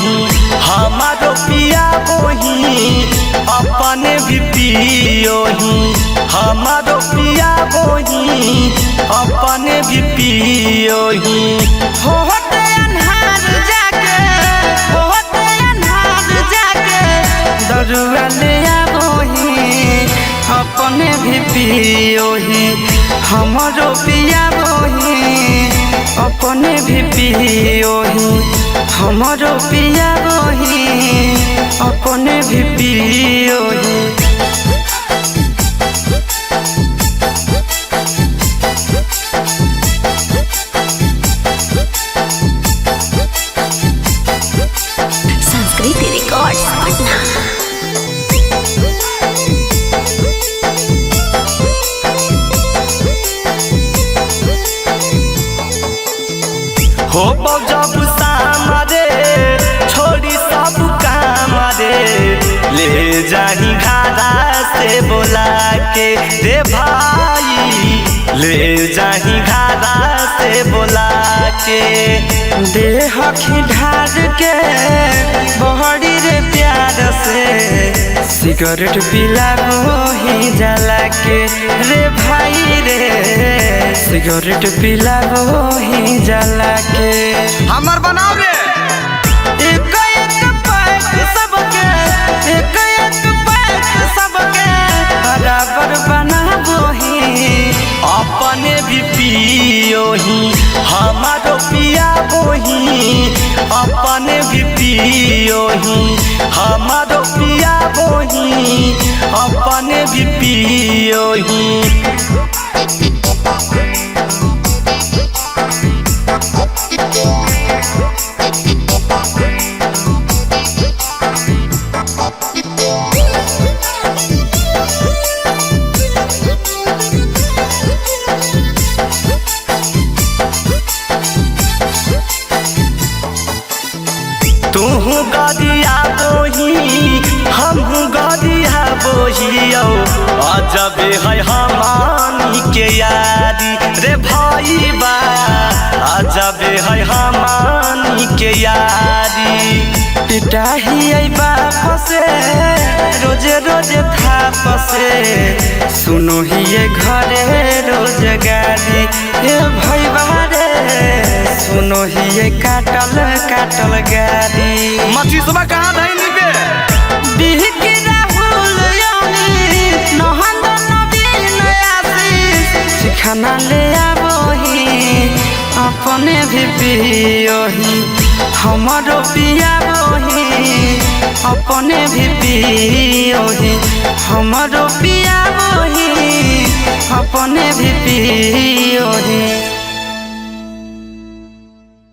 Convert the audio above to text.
ही हमारो पिया बोही अपने भी पियो ही हमारो पिया बोही अपने भी पियो ही होते अन्हार जाके दरुआ ले बोही अपने भी पियो ही हमारो पिया बोही अपने भी पियो ही हमारो पिया बोही अपने भी पियो ही। संस्कृति रिकॉर्ड्स पटना। हो जब शाम रे छोड़ी सब काम रे ले जाही घारा से बोला के रे भाई ले जाही घारा से बोला के देह खिढार के बहरी रे प्यार से सिगरेट पिला ही जला के रे भाई रे सिगरेट पिला ही जला के हमर बनाओ रे एक पैक सबके एक पैक सबके बराबर बनाबो ही अपने भी पियो ही हमारो पिया बोही अपने भी पियो ही हमारो पिया बोही अपने भी पियो ही। तू गदिया बोही हम गदिया बोहियो अजब है हमानी के यारी रे भाई बा अजब है हमानी के यारी पिटाही बाप से रोज रोज थाप से सुनो ही ये घरे रोजगारी ये भाई बारे सुनो ही ये काटल काटल गारी मछली सुबह कहाँ धैनी बे बिहकी राहुल यानी नहंद नवीन आशीष सिखाना ले आबोही अपने भी पियो ही हमारो पिया बोही अपने भी पियो ही हमारो पिया बोही अपने भी पियो ही।